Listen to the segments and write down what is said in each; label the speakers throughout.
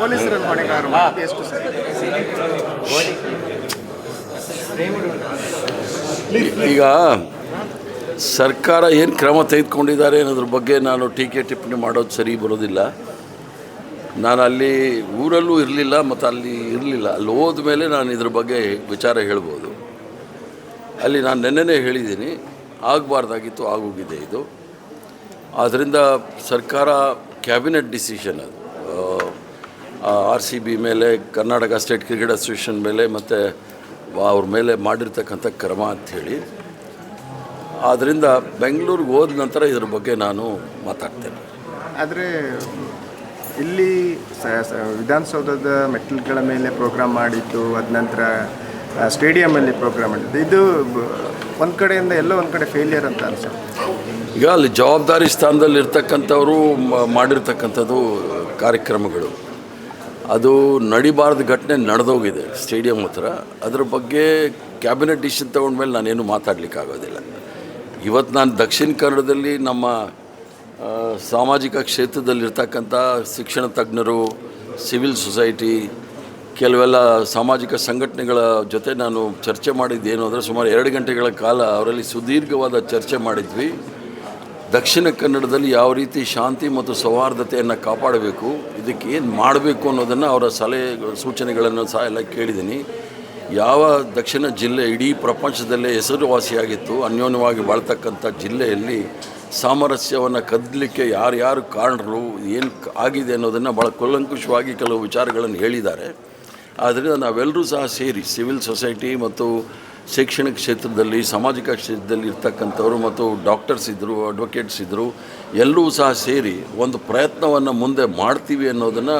Speaker 1: ಪೊಲೀಸರನ್ನು ಹೊಣೆಗಾರ ಎಷ್ಟು ಸರಿ?
Speaker 2: ಈಗ ಸರ್ಕಾರ ಏನು ಕ್ರಮ ತೆಗೆದುಕೊಂಡಿದ್ದಾರೆ ಅನ್ನೋದ್ರ ಬಗ್ಗೆ ನಾನು ಟೀಕೆ ಟಿಪ್ಪಣಿ ಮಾಡೋದು ಸರಿ ಬರೋದಿಲ್ಲ. ನಾನು ಅಲ್ಲಿ ಊರಲ್ಲೂ ಇರಲಿಲ್ಲ ಮತ್ತು ಅಲ್ಲಿ ಇರಲಿಲ್ಲ. ಅಲ್ಲಿ ಹೋದ ಮೇಲೆ ನಾನು ಇದ್ರ ಬಗ್ಗೆ ವಿಚಾರ ಹೇಳ್ಬೋದು. ಅಲ್ಲಿ ನಾನು ನೆನ್ನೆನೇ ಹೇಳಿದ್ದೀನಿ, ಆಗಬಾರ್ದಾಗಿತ್ತು, ಆಗೋಗಿದೆ ಇದು. ಆದ್ದರಿಂದ ಸರ್ಕಾರ ಕ್ಯಾಬಿನೆಟ್ ಡಿಸಿಷನ್ ಅದು RCB ಮೇಲೆ, ಕರ್ನಾಟಕ ಸ್ಟೇಟ್ ಕ್ರಿಕೆಟ್ ಅಸೋಸಿಯೇಷನ್ ಮೇಲೆ ಮತ್ತು ಅವ್ರ ಮೇಲೆ ಮಾಡಿರ್ತಕ್ಕಂಥ ಕ್ರಮ ಅಂಥೇಳಿ. ಆದ್ದರಿಂದ ಬೆಂಗಳೂರಿಗೆ ಹೋದ ನಂತರ ಇದ್ರ ಬಗ್ಗೆ ನಾನು ಮಾತಾಡ್ತೇನೆ.
Speaker 1: ಆದರೆ ಇಲ್ಲಿ ವಿಧಾನಸೌಧದ ಮೆಟ್ಟಿಲುಗಳ ಮೇಲೆ ಪ್ರೋಗ್ರಾಮ್ ಮಾಡಿದ್ದು, ಅದ ನಂತರ ಸ್ಟೇಡಿಯಮಲ್ಲಿ ಪ್ರೋಗ್ರಾಮ್ ಮಾಡಿದ್ದು, ಇದು ಒಂದು ಕಡೆಯಿಂದ ಎಲ್ಲೋ ಒಂದು ಕಡೆ ಫೇಲಿಯರ್ ಅಂತ ಅನ್ಸುತ್ತೆ.
Speaker 2: ಈಗ ಅಲ್ಲಿ ಜವಾಬ್ದಾರಿ ಸ್ಥಾನದಲ್ಲಿ ಇರ್ತಕ್ಕಂಥವರು ಮಾಡಿರ್ತಕ್ಕಂಥದ್ದು ಕಾರ್ಯಕ್ರಮಗಳು, ಅದು ನಡಿಬಾರ್ದು ಘಟನೆ ನಡೆದೋಗಿದೆ ಸ್ಟೇಡಿಯಂ ಹತ್ರ. ಅದ್ರ ಬಗ್ಗೆ ಕ್ಯಾಬಿನೆಟ್ ಡಿಸಿಷನ್ ತೊಗೊಂಡ್ಮೇಲೆ ನಾನೇನು ಮಾತಾಡಲಿಕ್ಕಾಗೋದಿಲ್ಲ. ಇವತ್ತು ನಾನು ದಕ್ಷಿಣ ಕನ್ನಡದಲ್ಲಿ ನಮ್ಮ ಸಾಮಾಜಿಕ ಕ್ಷೇತ್ರದಲ್ಲಿರ್ತಕ್ಕಂಥ ಶಿಕ್ಷಣ ತಜ್ಞರು, ಸಿವಿಲ್ ಸೊಸೈಟಿ, ಕೆಲವೆಲ್ಲ ಸಾಮಾಜಿಕ ಸಂಘಟನೆಗಳ ಜೊತೆ ನಾನು ಚರ್ಚೆ ಮಾಡಿದ್ದೇನು ಅಂದರೆ ಸುಮಾರು 2 ಗಂಟೆಗಳ ಕಾಲ ಅವರಲ್ಲಿ ಸುದೀರ್ಘವಾದ ಚರ್ಚೆ ಮಾಡಿದ್ವಿ. ದಕ್ಷಿಣ ಕನ್ನಡದಲ್ಲಿ ಯಾವ ರೀತಿ ಶಾಂತಿ ಮತ್ತು ಸೌಹಾರ್ದತೆಯನ್ನು ಕಾಪಾಡಬೇಕು, ಇದಕ್ಕೆ ಏನು ಮಾಡಬೇಕು ಅನ್ನೋದನ್ನು ಅವರ ಸಲಹೆ ಸೂಚನೆಗಳನ್ನು ಸಹ ಎಲ್ಲ ಕೇಳಿದ್ದೀನಿ. ಯಾವ ದಕ್ಷಿಣ ಜಿಲ್ಲೆ ಇಡೀ ಪ್ರಪಂಚದಲ್ಲೇ ಹೆಸರುವಾಸಿಯಾಗಿತ್ತು, ಅನ್ಯೋನ್ಯವಾಗಿ ಬಾಳ್ತಕ್ಕಂಥ ಜಿಲ್ಲೆಯಲ್ಲಿ ಸಾಮರಸ್ಯವನ್ನು ಕದ್ದಲಿಕ್ಕೆ ಯಾರ್ಯಾರು ಕಾರಣರು, ಏನು ಆಗಿದೆ ಅನ್ನೋದನ್ನು ಭಾಳ ಕೂಲಂಕುಷವಾಗಿ ಕೆಲವು ವಿಚಾರಗಳನ್ನು ಹೇಳಿದ್ದಾರೆ. ಆದ್ದರಿಂದ ನಾವೆಲ್ಲರೂ ಸಹ ಸೇರಿ ಸಿವಿಲ್ ಸೊಸೈಟಿ ಮತ್ತು ಶೈಕ್ಷಣಿಕ ಕ್ಷೇತ್ರದಲ್ಲಿ, ಸಾಮಾಜಿಕ ಕ್ಷೇತ್ರದಲ್ಲಿ ಇರ್ತಕ್ಕಂಥವ್ರು ಮತ್ತು ಡಾಕ್ಟರ್ಸ್ ಇದ್ದರು, ಅಡ್ವೊಕೇಟ್ಸ್ ಇದ್ದರು, ಎಲ್ಲರೂ ಸಹ ಸೇರಿ ಒಂದು ಪ್ರಯತ್ನವನ್ನು ಮುಂದೆ ಮಾಡ್ತೀವಿ ಅನ್ನೋದನ್ನು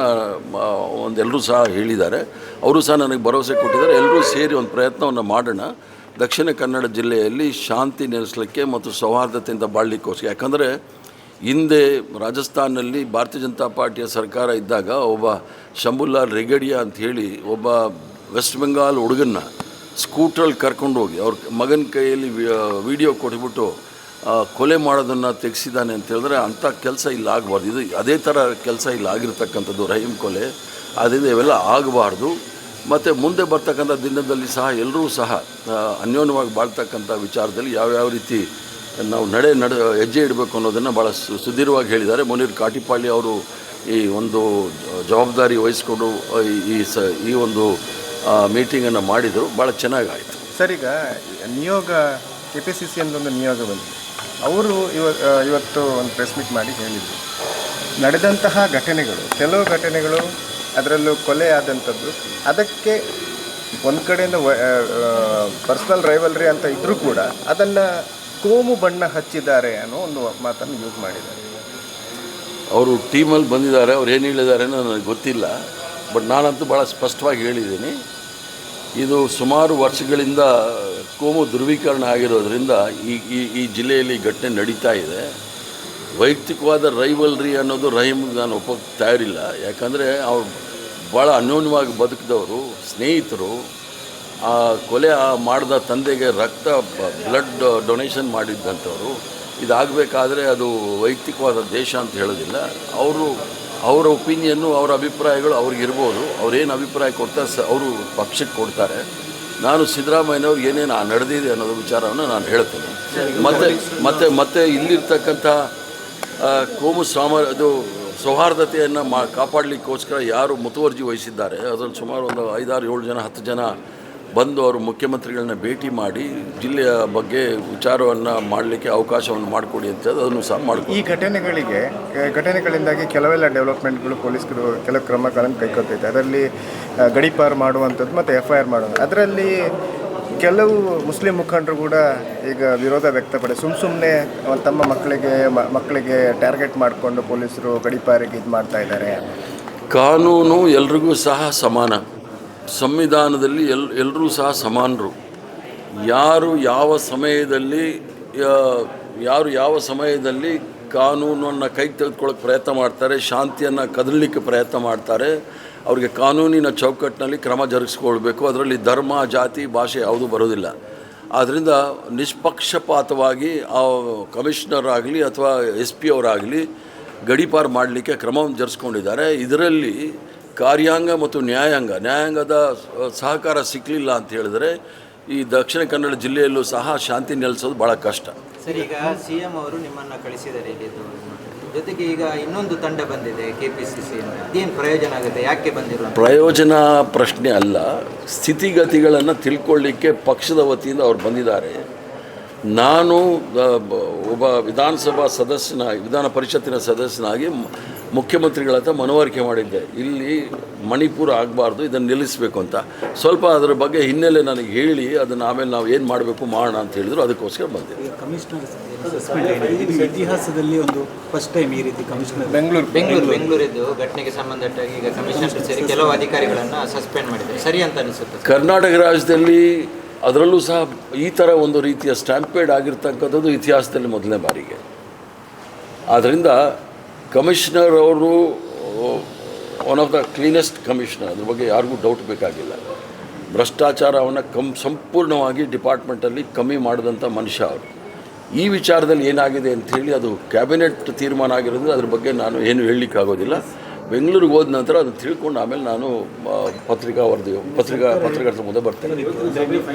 Speaker 2: ಎಲ್ಲರೂ ಸಹ ಹೇಳಿದ್ದಾರೆ. ಅವರು ಸಹ ನನಗೆ ಭರವಸೆ ಕೊಟ್ಟಿದ್ದಾರೆ. ಎಲ್ಲರೂ ಸೇರಿ ಒಂದು ಪ್ರಯತ್ನವನ್ನು ಮಾಡೋಣ, ದಕ್ಷಿಣ ಕನ್ನಡ ಜಿಲ್ಲೆಯಲ್ಲಿ ಶಾಂತಿ ನೆಲೆಸಲಿಕ್ಕೆ ಮತ್ತು ಸೌಹಾರ್ದತೆಯಿಂದ ಬಾಳಲಿಕ್ಕೋಸ್ಕರ. ಯಾಕಂದರೆ ಹಿಂದೆ ರಾಜಸ್ಥಾನಲ್ಲಿ ಭಾರತೀಯ ಜನತಾ ಪಾರ್ಟಿಯ ಸರ್ಕಾರ ಇದ್ದಾಗ ಒಬ್ಬ ಶಂಭುಲಾಲ್ ರೆಗಡಿಯಾ ಅಂಥೇಳಿ ಒಬ್ಬ ವೆಸ್ಟ್ ಬೆಂಗಾಲ್ ಹುಡುಗನ್ನ ಸ್ಕೂಟ್ರಲ್ಲಿ ಕರ್ಕೊಂಡು ಹೋಗಿ ಅವ್ರ ಮಗನ ಕೈಯಲ್ಲಿ ವಿಡಿಯೋ ಕೊಟ್ಬಿಟ್ಟು ಕೊಲೆ ಮಾಡೋದನ್ನು ತೆಗೆಸಿದ್ದಾನೆ ಅಂತ ಹೇಳಿದ್ರೆ ಅಂಥ ಕೆಲಸ ಇಲ್ಲಿ ಆಗಬಾರ್ದು. ಇದು ಅದೇ ಥರ ಕೆಲಸ ಇಲ್ಲಿ ಆಗಿರ್ತಕ್ಕಂಥದ್ದು ರಹೀಮ್ ಕೊಲೆ. ಆದ್ದರಿಂದ ಇವೆಲ್ಲ ಆಗಬಾರ್ದು. ಮತ್ತು ಮುಂದೆ ಬರ್ತಕ್ಕಂಥ ದಿನದಲ್ಲಿ ಸಹ ಎಲ್ಲರೂ ಸಹ ಅನ್ಯೋನ್ಯವಾಗಿ ಬಾಳ್ತಕ್ಕಂಥ ವಿಚಾರದಲ್ಲಿ ಯಾವ್ಯಾವ ರೀತಿ ನಾವು ಹೆಜ್ಜೆ ಇಡಬೇಕು ಅನ್ನೋದನ್ನು ಭಾಳ ಸುದೀರ್ಘವಾಗಿ ಹೇಳಿದ್ದಾರೆ. ಮುನೀರ್ ಕಾಟಿಪಾಳ್ಯ ಅವರು ಈ ಒಂದು ಜವಾಬ್ದಾರಿ ವಹಿಸ್ಕೊಂಡು ಈ ಒಂದು ಮೀಟಿಂಗನ್ನು ಮಾಡಿದರು. ಭಾಳ ಚೆನ್ನಾಗಾಯಿತು.
Speaker 1: ಸರ್, ಈಗ ನಿಯೋಗ KPCC ಒಂದು ನಿಯೋಗ ಬಂದಿದೆ. ಅವರು ಇವತ್ತು ಒಂದು ಪ್ರೆಸ್ ಮೀಟ್ ಮಾಡಿ ಹೇಳಿದರು, ನಡೆದಂತಹ ಘಟನೆಗಳು, ಕೆಲವು ಘಟನೆಗಳು, ಅದರಲ್ಲೂ ಕೊಲೆ ಆದಂಥದ್ದು, ಅದಕ್ಕೆ ಒಂದು ಕಡೆಯಿಂದ ಪರ್ಸ್ನಲ್ ರೈವಲ್ರಿ ಅಂತ ಇದ್ದರೂ ಕೂಡ ಅದನ್ನು ಕೋಮು ಬಣ್ಣ ಹಚ್ಚಿದ್ದಾರೆ ಅನ್ನೋ ಒಂದು ಮಾತನ್ನು ಯೂಸ್ ಮಾಡಿದ್ದಾರೆ.
Speaker 2: ಅವರು ಟೀಮಲ್ಲಿ ಬಂದಿದ್ದಾರೆ, ಅವ್ರು ಏನು ಹೇಳಿದ್ದಾರೆ ನನಗೆ ಗೊತ್ತಿಲ್ಲ. ಬಟ್ ನಾನಂತೂ ಭಾಳ ಸ್ಪಷ್ಟವಾಗಿ ಹೇಳಿದ್ದೀನಿ, ಇದು ಸುಮಾರು ವರ್ಷಗಳಿಂದ ಕೋಮು ಧ್ರುವೀಕರಣ ಆಗಿರೋದ್ರಿಂದ ಈ ಜಿಲ್ಲೆಯಲ್ಲಿ ಘಟನೆ ನಡೀತಾ ಇದೆ. ವೈಯಕ್ತಿಕವಾದ ರೈವಲ್ರಿ ಅನ್ನೋದು ರಹೀಮ್ಗೆ ನಾನು ಒಪ್ಪೋಕ್ಕೆ ತಯಾರಿಲ್ಲ. ಯಾಕಂದರೆ ಅವ್ರು ಭಾಳ ಅನ್ಯೋನ್ಯವಾಗಿ ಬದುಕಿದವರು, ಸ್ನೇಹಿತರು. ಆ ಕೊಲೆ ಮಾಡಿದ ತಂದೆಗೆ ಬ್ಲಡ್ ಡೊನೇಷನ್ ಮಾಡಿದ್ದಂಥವ್ರು. ಇದಾಗಬೇಕಾದ್ರೆ ಅದು ವೈಯಕ್ತಿಕವಾದ ದೇಶ ಅಂತ ಹೇಳೋದಿಲ್ಲ. ಅವರ ಒಪಿನಿಯನ್ನು, ಅವರ ಅಭಿಪ್ರಾಯಗಳು ಅವ್ರಿಗಿರ್ಬೋದು. ಅವ್ರೇನು ಅಭಿಪ್ರಾಯ ಕೊಡ್ತಾರೆ ಅವರು ಪಕ್ಷಕ್ಕೆ ಕೊಡ್ತಾರೆ. ನಾನು ಸಿದ್ದರಾಮಯ್ಯನವ್ರು ಏನೇನು ನಡೆದಿದೆ ಅನ್ನೋದು ವಿಚಾರವನ್ನು ನಾನು ಹೇಳ್ತೇನೆ. ಮತ್ತು ಇಲ್ಲಿರ್ತಕ್ಕಂಥ ಕೋಮು ಸೌಹಾರ್ದತೆಯನ್ನು ಕಾಪಾಡಲಿಕ್ಕೋಸ್ಕರ ಯಾರು ಮುತುವರ್ಜಿ ವಹಿಸಿದ್ದಾರೆ, ಅದರಲ್ಲಿ ಸುಮಾರು ಒಂದು 5, 6, 7 ಜನ 10 ಜನ ಬಂದು ಅವರು ಮುಖ್ಯಮಂತ್ರಿಗಳನ್ನ ಭೇಟಿ ಮಾಡಿ ಜಿಲ್ಲೆಯ ಬಗ್ಗೆ ವಿಚಾರವನ್ನು ಮಾಡಲಿಕ್ಕೆ ಅವಕಾಶವನ್ನು ಮಾಡಿಕೊಡಿ ಅಂತ ಅದನ್ನು ಸಹ ಮಾಡಿಕೊಡಿ.
Speaker 1: ಈ ಘಟನೆಗಳಿಂದಾಗಿ ಕೆಲವೆಲ್ಲ ಡೆವಲಪ್ಮೆಂಟ್ಗಳು, ಪೊಲೀಸರು ಕೆಲವು ಕ್ರಮಗಳನ್ನು ಕೈಗೊಳ್ತೈತೆ. ಅದರಲ್ಲಿ ಗಡೀಪಾರು ಮಾಡುವಂಥದ್ದು ಮತ್ತು FIR ಮಾಡೋದು. ಅದರಲ್ಲಿ ಕೆಲವು ಮುಸ್ಲಿಂ ಮುಖಂಡರು ಕೂಡ ಈಗ ವಿರೋಧ ವ್ಯಕ್ತಪಡಿಸಿ ಸುಮ್ಮನೆ ತಮ್ಮ ಮಕ್ಕಳಿಗೆ ಟಾರ್ಗೆಟ್ ಮಾಡಿಕೊಂಡು ಪೊಲೀಸರು ಗಡೀಪಾರಿಗೆ ಇದು ಮಾಡ್ತಾ ಇದ್ದಾರೆ.
Speaker 2: ಕಾನೂನು ಎಲ್ರಿಗೂ ಸಹ ಸಮಾನ. ಸಂವಿಧಾನದಲ್ಲಿ ಎಲ್ಲರೂ ಸಹ ಸಮಾನರು. ಯಾರು ಯಾವ ಸಮಯದಲ್ಲಿ ಕಾನೂನನ್ನು ಕೈಗೆ ತೆಗೆದುಕೊಳ್ಳೋಕ್ಕೆ ಪ್ರಯತ್ನ ಮಾಡ್ತಾರೆ, ಶಾಂತಿಯನ್ನು ಕದಡಲಿಕ್ಕೆ ಪ್ರಯತ್ನ ಮಾಡ್ತಾರೆ, ಅವರಿಗೆ ಕಾನೂನಿನ ಚೌಕಟ್ಟಿನಲ್ಲಿ ಕ್ರಮ ಜರುಗಿಸ್ಕೊಳ್ಬೇಕು. ಅದರಲ್ಲಿ ಧರ್ಮ, ಜಾತಿ, ಭಾಷೆ ಯಾವುದೂ ಬರೋದಿಲ್ಲ. ಆದ್ದರಿಂದ ನಿಷ್ಪಕ್ಷಪಾತವಾಗಿ ಆ ಕಮಿಷನರ್ ಆಗಲಿ ಅಥವಾ SP ಅವರಾಗಲಿ ಗಡೀಪಾರು ಮಾಡಲಿಕ್ಕೆ ಕ್ರಮವನ್ನು ಜರುಗಿಸ್ಕೊಂಡಿದ್ದಾರೆ. ಇದರಲ್ಲಿ ಕಾರ್ಯಾಂಗ ಮತ್ತು ನ್ಯಾಯಾಂಗದ ಸಹಕಾರ ಸಿಕ್ಕಲಿಲ್ಲ ಅಂತ ಹೇಳಿದ್ರೆ ಈ ದಕ್ಷಿಣ ಕನ್ನಡ ಜಿಲ್ಲೆಯಲ್ಲೂ ಸಹ ಶಾಂತಿ ನೆಲೆಸೋದು ಭಾಳ ಕಷ್ಟ.
Speaker 3: ಸರ್, ಈಗ CM ಅವರು ನಿಮ್ಮನ್ನು ಕಳಿಸಿದ್ದಾರೆ ಇಲ್ಲಿದ್ದು, ಜೊತೆಗೆ ಈಗ ಇನ್ನೊಂದು ತಂಡ ಬಂದಿದೆ KPCC ಅಂತ. ಅದೇನು ಪ್ರಯೋಜನ ಆಗುತ್ತೆ, ಯಾಕೆ ಬಂದಿರೋ?
Speaker 2: ಪ್ರಯೋಜನ ಪ್ರಶ್ನೆ ಅಲ್ಲ, ಸ್ಥಿತಿಗತಿಗಳನ್ನು ತಿಳ್ಕೊಳ್ಳಿಕ್ಕೆ ಪಕ್ಷದ ವತಿಯಿಂದ ಅವ್ರು ಬಂದಿದ್ದಾರೆ. ನಾನು ಒಬ್ಬ ವಿಧಾನ ಪರಿಷತ್ತಿನ ಸದಸ್ಯನಾಗಿ ಮುಖ್ಯಮಂತ್ರಿಗಳ ಹತ್ರ ಮನವರಿಕೆ ಮಾಡಿದ್ದೆ, ಇಲ್ಲಿ ಮಣಿಪುರ ಆಗಬಾರ್ದು, ಇದನ್ನು ನಿಲ್ಲಿಸಬೇಕು ಅಂತ. ಸ್ವಲ್ಪ ಅದರ ಬಗ್ಗೆ ಹಿನ್ನೆಲೆ ನನಗೆ ಹೇಳಿ ಅದನ್ನು ಆಮೇಲೆ ನಾವು ಏನು ಮಾಡಬೇಕು ಮಾಡೋಣ ಅಂತ ಹೇಳಿದ್ರು, ಅದಕ್ಕೋಸ್ಕರ ಬಂದೆ.
Speaker 4: ಕಮಿಷನರ್ ಸಸ್ಪೆಂಡ್ ಇತಿಹಾಸದಲ್ಲಿ ಒಂದು ಫಸ್ಟ್ ಟೈಮ್ ಈ ರೀತಿ ಕಮಿಷನರ್
Speaker 3: ಬೆಂಗಳೂರಿದ್ದು ಘಟನೆಗೆ ಸಂಬಂಧಪಟ್ಟಾಗಿ ಈಗ ಕಮಿಷನರ್ ಸೇರಿ ಕೆಲವು ಅಧಿಕಾರಿಗಳನ್ನು ಸಸ್ಪೆಂಡ್ ಮಾಡಿದ್ದಾರೆ, ಸರಿ ಅಂತ ಅನಿಸುತ್ತೆ?
Speaker 2: ಕರ್ನಾಟಕ ರಾಜ್ಯದಲ್ಲಿ ಅದರಲ್ಲೂ ಸಹ ಈ ಥರ ಒಂದು ರೀತಿಯ ಸ್ಟ್ಯಾಂಪೇಡ್ ಆಗಿರ್ತಕ್ಕಂಥದ್ದು ಇತಿಹಾಸದಲ್ಲಿ ಮೊದಲನೇ ಬಾರಿಗೆ. ಆದ್ದರಿಂದ ಕಮಿಷನರ್ ಅವರು one of the cleanest commissioner, ಅದ್ರ ಬಗ್ಗೆ ಯಾರಿಗೂ ಡೌಟ್ ಬೇಕಾಗಿಲ್ಲ. ಭ್ರಷ್ಟಾಚಾರವನ್ನು ಸಂಪೂರ್ಣವಾಗಿ ಡಿಪಾರ್ಟ್ಮೆಂಟಲ್ಲಿ ಕಮ್ಮಿ ಮಾಡಿದಂಥ ಮನುಷ್ಯ ಅವರು. ಈ ವಿಚಾರದಲ್ಲಿ ಏನಾಗಿದೆ ಅಂಥೇಳಿ ಅದು ಕ್ಯಾಬಿನೆಟ್ ತೀರ್ಮಾನ ಆಗಿರೋದ್ರಿಂದ ಅದ್ರ ಬಗ್ಗೆ ನಾನು ಏನು ಹೇಳಲಿಕ್ಕಾಗೋದಿಲ್ಲ. ಬೆಂಗಳೂರಿಗೆ ಹೋದ ನಂತರ ಅದನ್ನು ತಿಳ್ಕೊಂಡು ಆಮೇಲೆ ನಾನು ಪತ್ರಿಕಾರ್ತರ ಮುಂದೆ ಬರ್ತೇನೆ.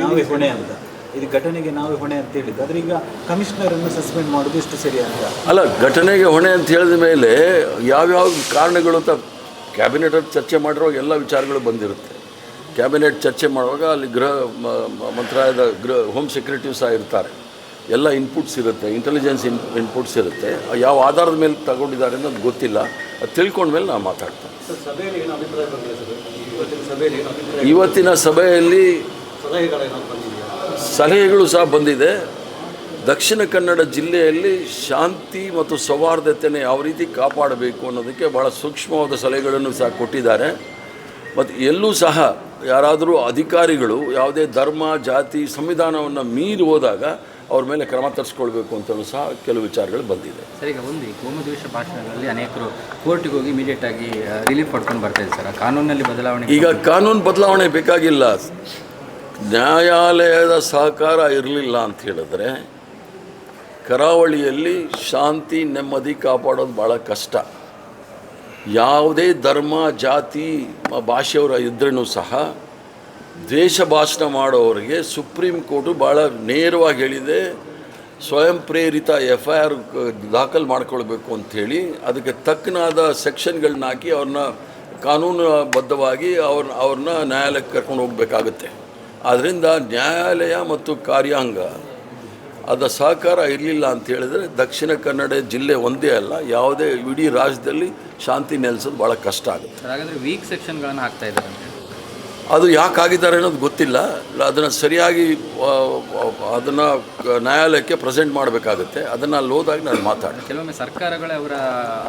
Speaker 4: ನಾವೇ ಹೊಣೆ ಅಂತ, ಇದು ಘಟನೆಗೆ ನಾವೇ ಹೊಣೆ ಅಂತ ಹೇಳಿದ್ದು, ಆದರೆ ಈಗ ಕಮಿಷನರನ್ನು ಸಸ್ಪೆಂಡ್ ಮಾಡೋದು ಎಷ್ಟು ಸರಿ ಅಂತ
Speaker 2: ಅಲ್ಲ. ಘಟನೆಗೆ ಹೊಣೆ ಅಂತ ಹೇಳಿದ ಮೇಲೆ ಯಾವ್ಯಾವ ಕಾರಣಗಳು ಅಂತ ಕ್ಯಾಬಿನೆಟಲ್ಲಿ ಚರ್ಚೆ ಮಾಡಿರುವಾಗ ಎಲ್ಲ ವಿಚಾರಗಳು ಬಂದಿರುತ್ತೆ. ಕ್ಯಾಬಿನೆಟ್ ಚರ್ಚೆ ಮಾಡುವಾಗ ಅಲ್ಲಿ ಮಂತ್ರಾಲಯದ ಹೋಮ್ ಸೆಕ್ರೆಟರಿ ಸಹ ಇರ್ತಾರೆ, ಎಲ್ಲ ಇನ್ಪುಟ್ಸ್ ಇರುತ್ತೆ, ಇಂಟೆಲಿಜೆನ್ಸ್ ಇನ್ಪುಟ್ಸ್ ಇರುತ್ತೆ. ಯಾವ ಆಧಾರದ ಮೇಲೆ ತಗೊಂಡಿದ್ದಾರೆ ಅನ್ನೋದು ಗೊತ್ತಿಲ್ಲ, ಅದು ತಿಳ್ಕೊಂಡ್ಮೇಲೆ ನಾನು ಮಾತಾಡ್ತೇನೆ. ಇವತ್ತಿನ ಸಭೆಯಲ್ಲಿ ಸಲಹೆಗಳು ಸಹ ಬಂದಿದೆ. ದಕ್ಷಿಣ ಕನ್ನಡ ಜಿಲ್ಲೆಯಲ್ಲಿ ಶಾಂತಿ ಮತ್ತು ಸೌಹಾರ್ದತೆಯನ್ನು ಯಾವ ರೀತಿ ಕಾಪಾಡಬೇಕು ಅನ್ನೋದಕ್ಕೆ ಭಾಳ ಸೂಕ್ಷ್ಮವಾದ ಸಲಹೆಗಳನ್ನು ಸಹ ಕೊಟ್ಟಿದ್ದಾರೆ. ಮತ್ತು ಎಲ್ಲೂ ಸಹ ಯಾರಾದರೂ ಅಧಿಕಾರಿಗಳು ಯಾವುದೇ ಧರ್ಮ ಜಾತಿ ಸಂವಿಧಾನವನ್ನು ಮೀರಿ ಹೋದಾಗ ಅವ್ರ ಮೇಲೆ ಕ್ರಮ ತರಿಸ್ಕೊಳ್ಬೇಕು ಅಂತಲೂ ಸಹ ಕೆಲವು ವಿಚಾರಗಳು ಬಂದಿದೆ.
Speaker 5: ಸರ್, ಈಗ ಒಂದು ಕೋಮುದ್ವೇಷ ಭಾಷಣಗಳಲ್ಲಿ ಅನೇಕರು ಕೋರ್ಟಿಗೆ ಹೋಗಿ ಇಮಿಡಿಯೇಟಾಗಿ ರಿಲೀಫ್ ಪಡ್ಕೊಂಡು ಬರ್ತಾ ಇದ್ದಾರೆ ಸರ್. ಕಾನೂನಲ್ಲಿ ಬದಲಾವಣೆ,
Speaker 2: ಈಗ ಕಾನೂನು ಬದಲಾವಣೆ ಬೇಕಾಗಿಲ್ಲ, ನ್ಯಾಯಾಲಯದ ಸಹಕಾರ ಇರಲಿಲ್ಲ ಅಂತ ಹೇಳಿದ್ರೆ ಕರಾವಳಿಯಲ್ಲಿ ಶಾಂತಿ ನೆಮ್ಮದಿ ಕಾಪಾಡೋದು ಭಾಳ ಕಷ್ಟ. ಯಾವುದೇ ಧರ್ಮ ಜಾತಿ ಭಾಷೆಯವರ ಇದ್ರೂ ಸಹ ದ್ವೇಷ ಭಾಷಣ ಮಾಡೋರಿಗೆ ಸುಪ್ರೀಂ ಕೋರ್ಟು ಭಾಳ ನೇರವಾಗಿ ಹೇಳಿದೆ, ಸ್ವಯಂ ಪ್ರೇರಿತ FIR ದಾಖಲು ಮಾಡ್ಕೊಳ್ಬೇಕು ಅಂಥೇಳಿ ಅದಕ್ಕೆ ತಕ್ಕನಾದ ಸೆಕ್ಷನ್ಗಳನ್ನ ಹಾಕಿ ಅವ್ರನ್ನ ಕಾನೂನುಬದ್ಧವಾಗಿ ಅವ್ರನ್ನ ನ್ಯಾಯಾಲಯಕ್ಕೆ ಕರ್ಕೊಂಡು ಹೋಗಬೇಕಾಗುತ್ತೆ. ಆದ್ದರಿಂದ ನ್ಯಾಯಾಲಯ ಮತ್ತು ಕಾರ್ಯಾಂಗ ಅದರ ಸಹಕಾರ ಇರಲಿಲ್ಲ ಅಂತ ಹೇಳಿದ್ರೆ ದಕ್ಷಿಣ ಕನ್ನಡ ಜಿಲ್ಲೆ ಒಂದೇ ಅಲ್ಲ, ಯಾವುದೇ ಇಡೀ ರಾಜ್ಯದಲ್ಲಿ ಶಾಂತಿ ನೆಲೆಸೋದು ಭಾಳ ಕಷ್ಟ ಆಗುತ್ತೆ.
Speaker 5: ಹಾಗಾದರೆ ವೀಕ್ ಸೆಕ್ಷನ್ಗಳನ್ನು ಹಾಕ್ತಾ ಇದ್ದಾರೆ ಅಂತ
Speaker 2: ಅದು ಯಾಕೆ ಆಗಿದ್ದಾರೆ ಅನ್ನೋದು ಗೊತ್ತಿಲ್ಲ. ಅದನ್ನು ಸರಿಯಾಗಿ ಅದನ್ನು ನ್ಯಾಯಾಲಯಕ್ಕೆ ಪ್ರೆಸೆಂಟ್ ಮಾಡಬೇಕಾಗುತ್ತೆ. ಅದನ್ನು ಅಲ್ಲಿ ಹೋದಾಗ ನಾನು ಮಾತಾಡ್ತೀನಿ.
Speaker 5: ಕೆಲವೊಮ್ಮೆ ಸರ್ಕಾರಗಳೇ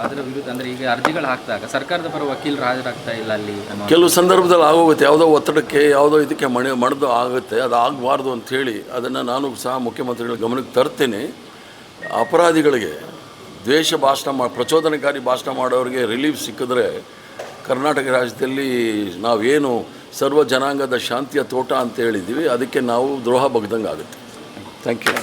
Speaker 5: ಅದರ ವಿರುದ್ಧ, ಅಂದರೆ ಈಗ ಅರ್ಜಿಗಳು ಹಾಕಿದಾಗ ಸರ್ಕಾರದ ಪರ ವಕೀಲರು ಹಾಜರಾಗ್ತಾ ಇಲ್ಲ ಅಲ್ಲಿ.
Speaker 2: ಕೆಲವು ಸಂದರ್ಭದಲ್ಲಿ ಆಗೋಗುತ್ತೆ, ಯಾವುದೋ ಒತ್ತಡಕ್ಕೆ ಯಾವುದೋ ಇದಕ್ಕೆ ಮಣಿದು ಆಗುತ್ತೆ, ಅದು ಆಗಬಾರ್ದು ಅಂಥೇಳಿ ಅದನ್ನು ನಾನು ಸಹ ಮುಖ್ಯಮಂತ್ರಿಗಳ ಗಮನಕ್ಕೆ ತರ್ತೇನೆ. ಅಪರಾಧಿಗಳಿಗೆ ದ್ವೇಷ ಭಾಷಣ ಪ್ರಚೋದನಕಾರಿ ಭಾಷಣ ಮಾಡೋರಿಗೆ ರಿಲೀಫ್ ಸಿಕ್ಕಿದ್ರೆ ಕರ್ನಾಟಕ ರಾಜ್ಯದಲ್ಲಿ ನಾವೇನು ಸರ್ವ ಜನಾಂಗದ ಶಾಂತಿಯ ತೋಟ ಅಂತ ಹೇಳಿದ್ದೀವಿ, ಅದಕ್ಕೆ ನಾವು ದ್ರೋಹ ಬಗ್ದಂಗೆ ಆಗುತ್ತೆ. Thank you.